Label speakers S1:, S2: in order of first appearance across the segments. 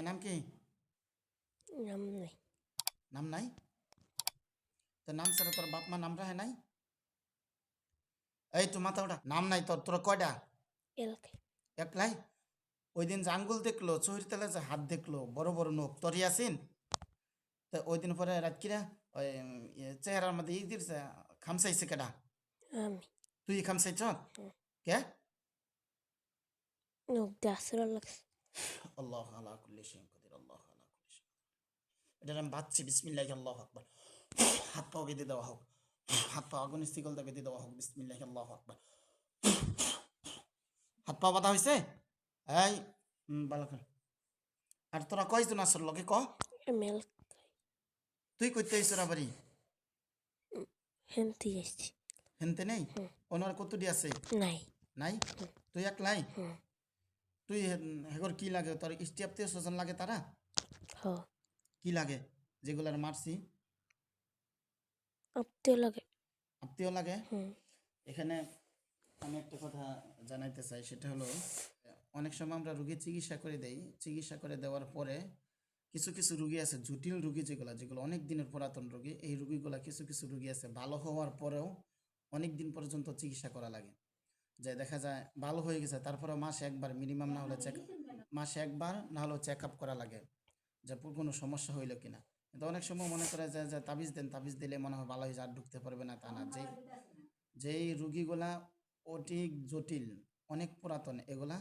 S1: নাম কি?
S2: নাম নাই।
S1: নাম নাই? তোর নাম ছাড়া তোর বাপ মা নাম রাখে নাই? এই তো মাথা ওটা নাম নাই তোর, তোর কয়টা?
S2: এলাকায়
S1: একলাই? ওই দিন যে আঙ্গুল দেখলো, চোখের তেলে যে হাত দেখলো, বড় বড় নখ, তোর ইয়াসিন? তো ওই দিন পরে রাতকিরা ওই চেহারার মধ্যে ই দিছে, খামসাইছে কেডা?
S2: আমি
S1: তুই খামসাইছ? কে?
S2: নখ দিয়ে আসর লাগছে।
S1: আল্লাহ আলা কুল্লি শাইইন কাদির, আল্লাহ আলা কুল্লি শাইইন। এটা আমি বাচ্চি, বিসমিল্লাহি আল্লাহু আকবার। হাত পাও বেঁধে দেওয়া হোক, হাত পা আগুন স্থিকলটা বেঁধে দেওয়া হোক, বিসমিল্লাহি আল্লাহু আকবার। হাত পা বাঁধা হয়েছে? এই ভালো করে। আর তোরা কয়জন আসর লগে ক?
S2: আমি
S1: তুই কইতে আইছ রাবারি?
S2: হেনতে যাচ্ছি।
S1: হেনতে নেই? ওনার কতটি আছে?
S2: নাই।
S1: নাই? তুই একলাই?
S2: হুম।
S1: তুই হেগর কি লাগে তোর? ইষ্টিয়াপ্তীয় স্বজন লাগে তারা?
S2: হ।
S1: কি লাগে যেগুলার মারছি?
S2: আত্মীয় লাগে।
S1: আত্মীয় লাগে?
S2: হুম।
S1: এখানে আমি একটা কথা জানাইতে চাই, সেটা হলো অনেক সময় আমরা রুগী চিকিৎসা করে দেই, চিকিৎসা করে দেওয়ার পরে কিছু কিছু রুগী আছে জটিল রুগী, যেগুলো যেগুলো অনেক দিনের পুরাতন রুগী, এই রুগীগুলা কিছু কিছু রুগী আছে ভালো হওয়ার পরেও অনেক দিন পর্যন্ত চিকিৎসা করা লাগে। যে দেখা যায় ভালো হয়ে গেছে, তারপরে মাসে একবার মিনিমাম না হলে মাসে একবার না হলেও চেক আপ করা লাগে যে কোনো সমস্যা হইলো কিনা। কিন্তু অনেক সময় মনে করে যে তাবিজ দেন, তাবিজ দিলে মনে হয় ভালো হয়ে যায়, আর ঢুকতে পারবে না, তা না। যেই রুগীগুলা অধিক জটিল, অনেক পুরাতন, এগুলা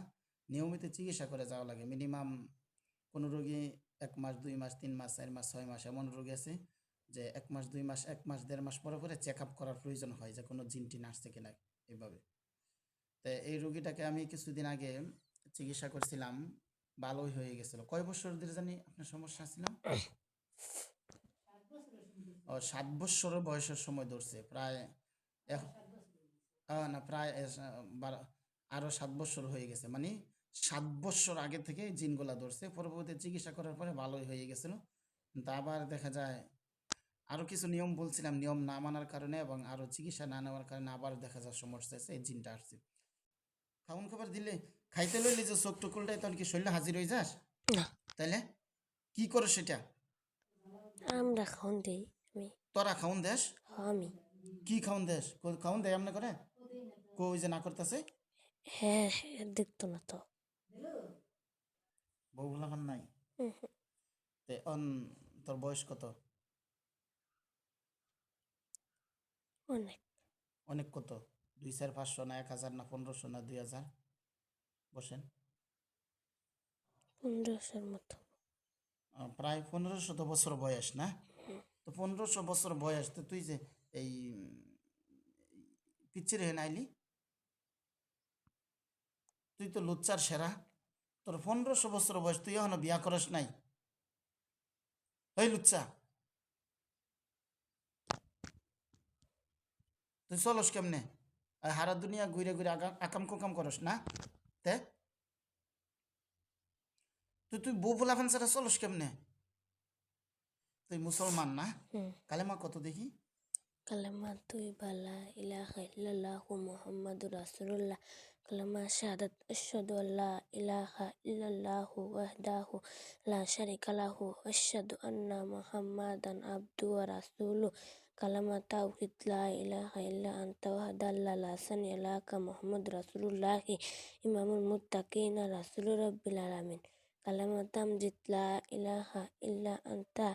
S1: নিয়মিত চিকিৎসা করে যাওয়া লাগে। মিনিমাম কোনো রোগী 1 মাস 2 মাস 3 মাস 4 মাস 6 মাস, এমন রোগী আছে যে 1 মাস 2 মাস 1 মাস 1.5 মাস পরে পরে চেক আপ করার প্রয়োজন হয় যে কোনো জিন টিন আসছে কিনা, এইভাবে। তো এই রোগীটাকে আমি কিছুদিন আগে চিকিৎসা করছিলাম, ভালোই হয়ে গেছিল। কয় বছর ধরে জানি আপনার সমস্যা ছিল? ও 7 বছরের বয়সের সময় ধরছে প্রায়। না প্রায় আরো 7 বছর হয়ে গেছে, মানে 7 বছর আগে থেকে জিনগুলা ধরছে, পরবর্তী চিকিৎসা করার পরে ভালোই হয়ে গেছিল। কিন্তু আবার দেখা যায় আরো কিছু নিয়ম বলছিলাম, নিয়ম না মানার কারণে এবং আরো চিকিৎসা না নেওয়ার কারণে আবার দেখা যায় সমস্যা আছে, এই জিনটা আসছে। খাওন খাবার দিলে খাইতে লইলে যে চোখ টুকুলটাই তখন কি শরীরে হাজির হয়ে যাস?
S2: না।
S1: তাইলে কি করো সেটা?
S2: আমরা খাওন দেই। আমি
S1: তোরা খাওন দেশ?
S2: আমি
S1: কি খাওন দেশ? খাওন দেয় এমনি করে? কই যে না করতেছে?
S2: হ্যাঁ হ্যাঁ দেখতো না তো।
S1: বউ ভালাবার নাই?
S2: হুম।
S1: তে তোর বয়স কত?
S2: অনেক।
S1: অনেক কত? 2 4 500 না 1000 না 1500 না 2000? বসেন।
S2: 1500 মতো।
S1: প্রায় 1500 বছর বয়স না? তো 1500 বছর বয়স, তো তুই যে এই পিচ্ছির হে নাইলি, তুই তো লুচ্চার সেরা। তোর 1500 বছর বয়স, তুই এখনো বিয়া করস নাই? ওই লুচ্চা, তুই চলস কেমনে? হারা দুনিয়া ঘুরে ঘুরে আকাম কুকাম করস না? তে তুই বউ ফুলাফান ছাড়া চলস কেমনে? তুই মুসলমান না?
S2: হুম।
S1: কালেমা কত দেখি?
S2: কালেমা তুই বালা ইলাহা ইল্লাল্লাহু মুহাম্মাদুর রাসূলুল্লাহ। কালেমা শাহাদাত আশহাদু আল্লা ইলাহা ইল্লাল্লাহু ওয়াহদাহু লা শারিকা লাহু আশহাদু আন্না মুহাম্মাদান আবদুহু ওয়া রাসূলুহু। কালেমা তাওহীদ লা ইলাহা ইল্লা আনতা ওয়াহদাকা লা শারীকা লাকা মুহাম্মাদুর রাসূলুল্লাহি ইমামুল মুত্তাকিনা রাসূলুর রাব্বিল আলামিন। কালেমা তামজিদ লা ইলাহা ইল্লা আনতা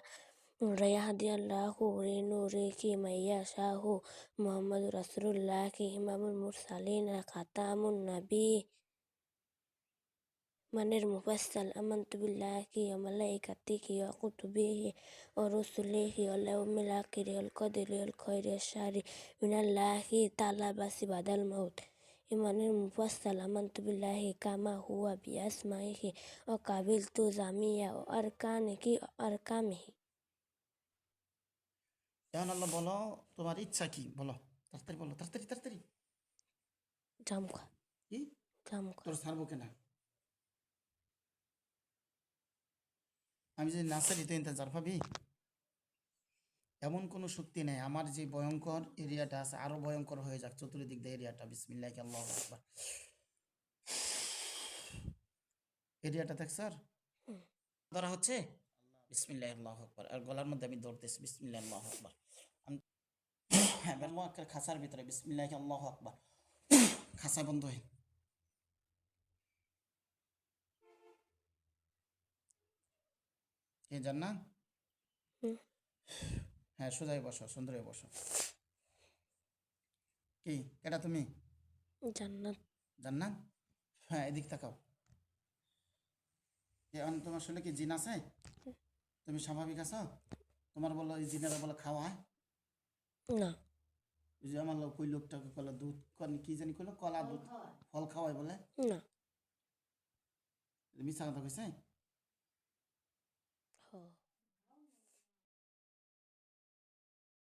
S2: ইয়াহদিয়াল্লাহু লিনুরিহি মাইয়াশাহু মুহাম্মাদুর রাসূলুল্লাহি ইমামুল মুরসালিন খাতামুন নবী মানের মুফাসসাল আমানতু বিল্লাহি ওয়া মালাইকাতিহি ওয়া কুতুবিহি ওয়া রুসুলিহি ওয়াল ইয়াউমিল আখিরি ওয়াল কদরি ওয়াল খাইরি ওয়াশ শাররি মিনাল্লাহি তাআলা বাসি বাদাল মাউত। ইমানের মুফাসসাল আমানতু বিল্লাহি কামা হুয়া বিআসমাইহি ওয়া কাবিলতু জামিয়া ওয়া আরকানিহি ওয়া আরকামিহি।
S1: এখন আল্লাহ বলো, তোমার ইচ্ছা কি বলো? তাড়াতাড়ি বলো, তাড়াতাড়ি তাড়াতাড়ি।
S2: জামুকা
S1: কি?
S2: জামুকা
S1: তোর ছাড়বো কেনা? আমি যদি না ছাড়ি তুই ইন্তেজার পাবি? এমন কোনো শক্তি নেই, আমার যে ভয়ঙ্কর এরিয়াটা আছে আরো ভয়ঙ্কর হয়ে যাক চতুর্দিক দিয়ে এরিয়াটা। বিসমিল্লাহি আল্লাহু আকবার। এরিয়াটা দেখ স্যার, ধরা হচ্ছে বিসমিল্লাহ আল্লাহু আকবার, আর গলার মধ্যে আমি ধরতেছি বিসমিল্লাহ আল্লাহু আকবার। আমি হ্যাঁ আল্লাহু আকবার খাঁচার ভিতরে বিসমিল্লাহ আল্লাহু আকবার, খাঁচা বন্ধ হয়। কে জান্নাত?
S2: হুম,
S1: হ্যাঁ সোজাই বসো, সুন্দর হয়ে বসো। কি এটা তুমি
S2: জান্নাত।
S1: জান্নাত? হ্যাঁ এদিক তাকাও। এখন তোমার শরীরে কি জিন আছে? তুমি স্বাভাবিক আছো? তোমার বলো এই জিনেরা বলে খাওয়ায়?
S2: না।
S1: ওই যে আমার লোক ওই লোকটাকে কলা দুধ কি জানি কইলো, কলা দুধ ফল খাওয়ায় বলে।
S2: না।
S1: মিথ্যা কথা কইছে?